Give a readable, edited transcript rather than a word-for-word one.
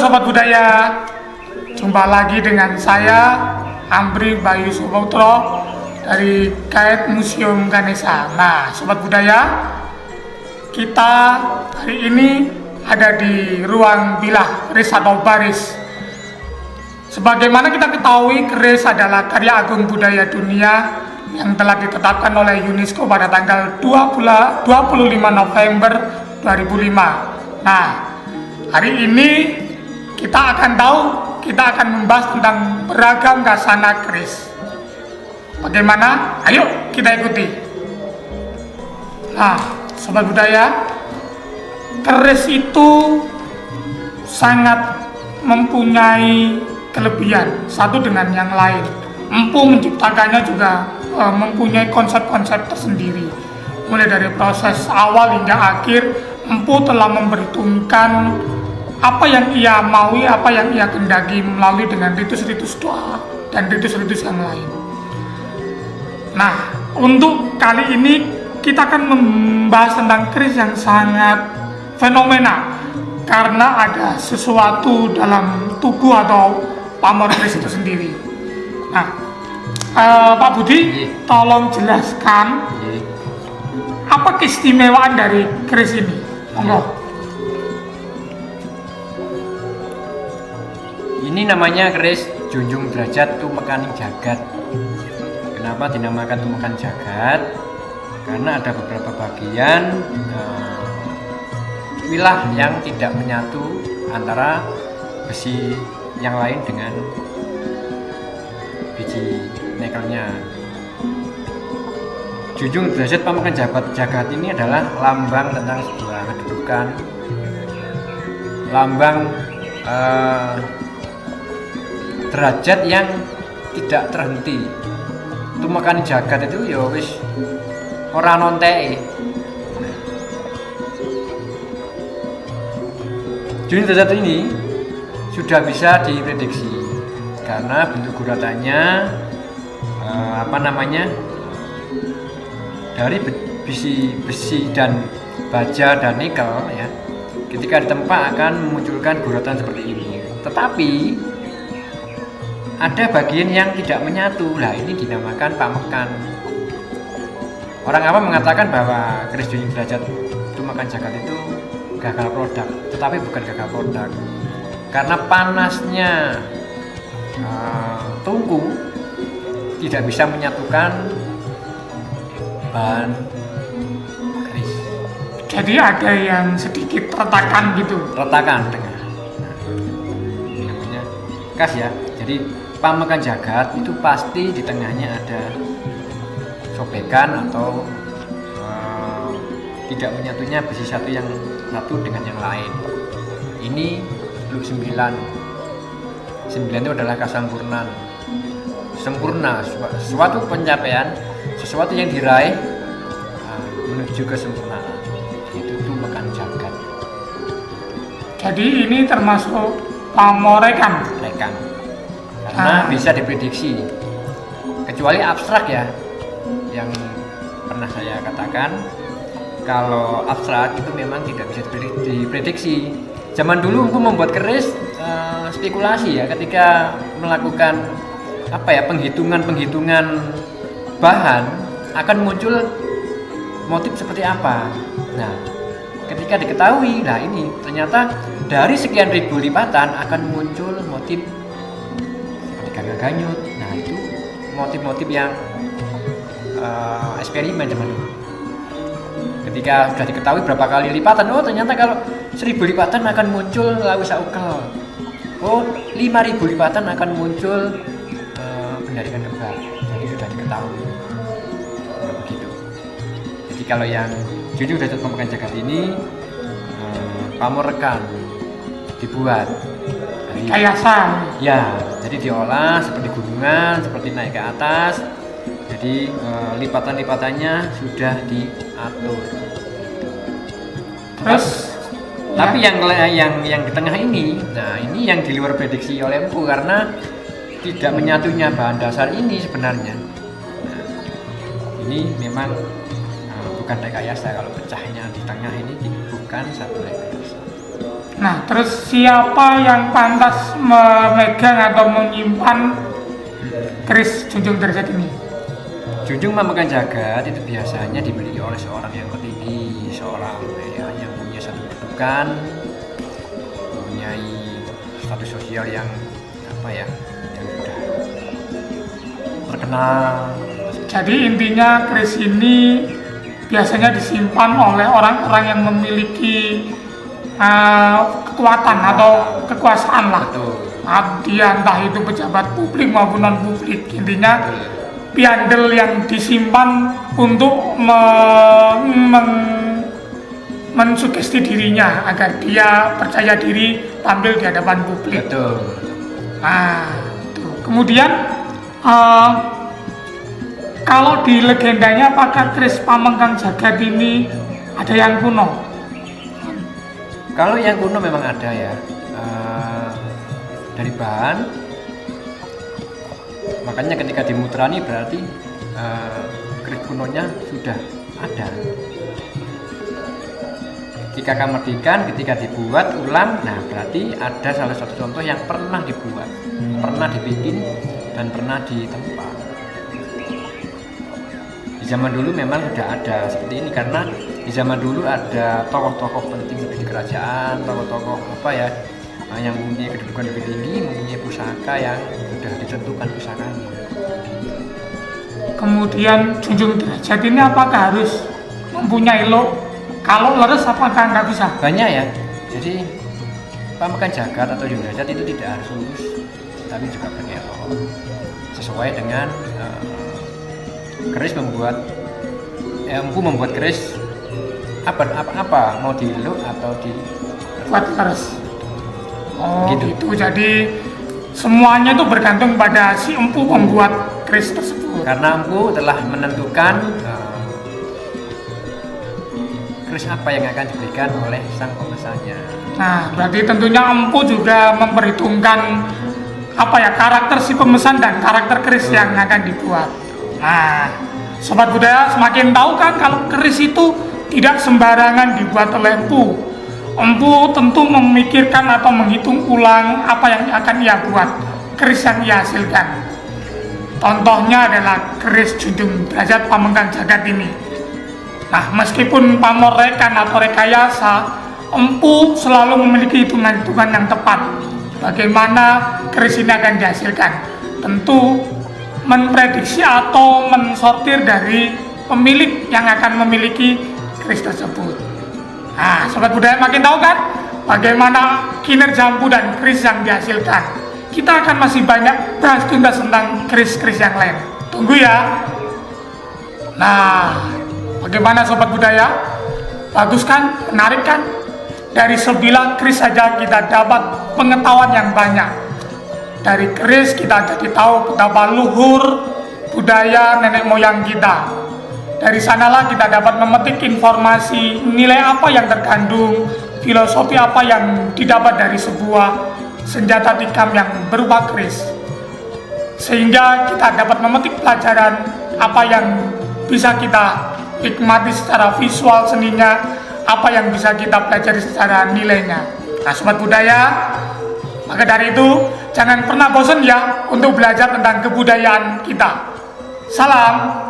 Sobat Budaya, jumpa lagi dengan saya Amri Bayu Subotro dari Kait Museum Ganesha. Nah, Sobat Budaya, kita hari ini ada di ruang bilah keris atau baris. Sebagaimana kita ketahui, keris adalah karya agung budaya dunia yang telah ditetapkan oleh UNESCO pada tanggal 25 November 2005. Nah, hari ini kita akan membahas tentang beragam kasana keris. Bagaimana? Ayo kita ikuti. Nah, Sobat Budaya, keris itu sangat mempunyai kelebihan satu dengan yang lain. Empu menciptakannya juga mempunyai konsep-konsep tersendiri. Mulai dari proses awal hingga akhir, empu telah memperhitungkan apa yang ia maui, apa yang ia kendaki melalui dengan ritus-ritus doa dan ritus-ritus yang lain. Nah, untuk kali ini kita akan membahas tentang keris yang sangat fenomena karena ada sesuatu dalam tubuh atau pamor keris itu sendiri. Nah, Pak Budi, tolong jelaskan apa keistimewaan dari keris ini. Monggo. Ini namanya keris Junjung Derajat Tumekaning Jagat. Kenapa dinamakan Tumekaning Jagat? Karena ada beberapa bagian wilah yang tidak menyatu antara besi yang lain dengan biji nikelnya. Junjung Derajat Tumekaning Jagat ini adalah lambang tentang sebuah kedudukan, lambang derajat yang tidak terhenti. Tumekaning Jagat itu ya wis ora nonteke. Junjung Derajat ini sudah bisa diprediksi karena bentuk guratannya dari besi dan baja dan nikel ya. Ketika ditempa akan memunculkan guratan seperti ini. Tetapi ada bagian yang tidak menyatu. Lah ini dinamakan pamekan. Orang awam mengatakan bahwa keris Junjung Derajat Tumekaning Jagat itu gagal produk, tetapi bukan gagal produk. Karena panasnya tungku tidak bisa menyatukan bahan keris. Jadi ada yang sedikit retakan gitu. Retakan tengah. Ini namanya khas ya. Jadi pamekan jagat itu pasti di tengahnya ada sobekan atau tidak menyatunya besi satu dengan yang lain. Ini 9 itu adalah kesempurnaan. Sempurna, suatu pencapaian, sesuatu yang diraih menuju kesempurnaan. Itu Tumekaning Jagat. Jadi ini termasuk pamorekan. Karena bisa diprediksi, kecuali abstrak ya, yang pernah saya katakan. Kalau abstrak itu memang tidak bisa diprediksi. Zaman dulu aku membuat keris spekulasi ya, ketika melakukan penghitungan bahan akan muncul motif seperti apa. Nah, ketika diketahui, nah ini ternyata dari sekian ribu lipatan akan muncul motif seperti ganyut. Nah itu motif-motif yang eksperimen zaman dulu. Ketika sudah diketahui berapa kali lipatan, oh ternyata kalau 1000 lipatan akan muncul lawu saukel. Oh 5000 lipatan akan muncul penarikan kebal. Jadi sudah diketahui. Begitu. Jadi kalau yang Junjung Derajat Tumekaning Jagat ini pamorekan dibuat Kayasan. ya, jadi diolah seperti gunungan, seperti naik ke atas. Jadi lipatan-lipatannya sudah diatur. Terus tapi yang di tengah ini, nah ini yang di luar prediksi oleh empu karena tidak menyatunya bahan dasar ini sebenarnya. Nah, ini memang bukan rekayasa kalau pecahnya di tengah ini bukan satu rekayasa. Nah, terus siapa yang pantas memegang atau menyimpan keris Junjung Derajat ini? Junjung Pamegang Jagat itu biasanya dimiliki oleh seorang yang petinggi, seorang yang punya satu kedudukan, mempunyai status sosial yang yang sudah terkenal. Jadi intinya keris ini biasanya disimpan oleh orang-orang yang memiliki kekuatan atau kekuasaan lah. Betul. Dia entah itu pejabat publik maupun non publik, intinya piandel yang disimpan untuk mensugesti dirinya agar dia percaya diri tampil di hadapan publik. Betul. Nah, itu. Kemudian kalau di legendanya apakah keris Pamegang Jagat ini ada yang kuno? Kalau yang kuno memang ada ya, dari bahan, makanya ketika dimutrani berarti keris kunonya sudah ada. Ketika kamardikan, ketika dibuat ulang, nah berarti ada salah satu contoh yang pernah dibuat, pernah dibikin, dan pernah ditempa. Di zaman dulu memang sudah ada seperti ini karena di zaman dulu ada tokoh-tokoh penting seperti di kerajaan, tokoh-tokoh yang mempunyai kedudukan lebih tinggi, mempunyai pusaka yang sudah ditentukan pusakanya. Kemudian Junjung Derajat ini apakah harus mempunyai lo? Kalau leres apakah nggak bisa? Banyak ya. Jadi Pamegang Jagat atau Junjung Derajat itu tidak harus lurus, tapi juga berkelok sesuai dengan keris empu membuat keris apa mau diluk atau buat leres. Oh gitu. Jadi semuanya itu bergantung pada si empu membuat keris tersebut. Karena empu telah menentukan keris apa yang akan diberikan oleh sang pemesannya. Nah, berarti tentunya empu juga memperhitungkan karakter si pemesan dan karakter keris yang akan dibuat. Nah, sobat budaya semakin tahu kan kalau keris itu tidak sembarangan dibuat oleh empu. Empu tentu memikirkan atau menghitung ulang apa yang akan ia buat, keris yang ia hasilkan. Contohnya adalah keris Junjung Derajat Pamegang Jagat ini. Nah, meskipun pamor-rekan atau rekayasa, empu selalu memiliki hitungan-hitungan yang tepat bagaimana keris ini akan dihasilkan. Tentu memprediksi atau mensortir dari pemilik yang akan memiliki keris tersebut. Nah, sobat budaya makin tahu kan bagaimana kinerja empu dan keris yang dihasilkan. Kita akan masih banyak bahas tuntas tentang keris-keris yang lain. Tunggu ya. Nah, bagaimana sobat budaya? Bagus kan? Menarik kan? Dari sebilah keris saja kita dapat pengetahuan yang banyak. Dari keris kita jadi tahu betapa luhur budaya nenek moyang kita. Dari sanalah kita dapat memetik informasi nilai apa yang terkandung, filosofi apa yang didapat dari sebuah senjata tikam yang berupa keris. Sehingga kita dapat memetik pelajaran apa yang bisa kita nikmati secara visual seninya, apa yang bisa kita pelajari secara nilainya. Nah, sobat budaya, maka dari itu jangan pernah bosan ya untuk belajar tentang kebudayaan kita. Salam.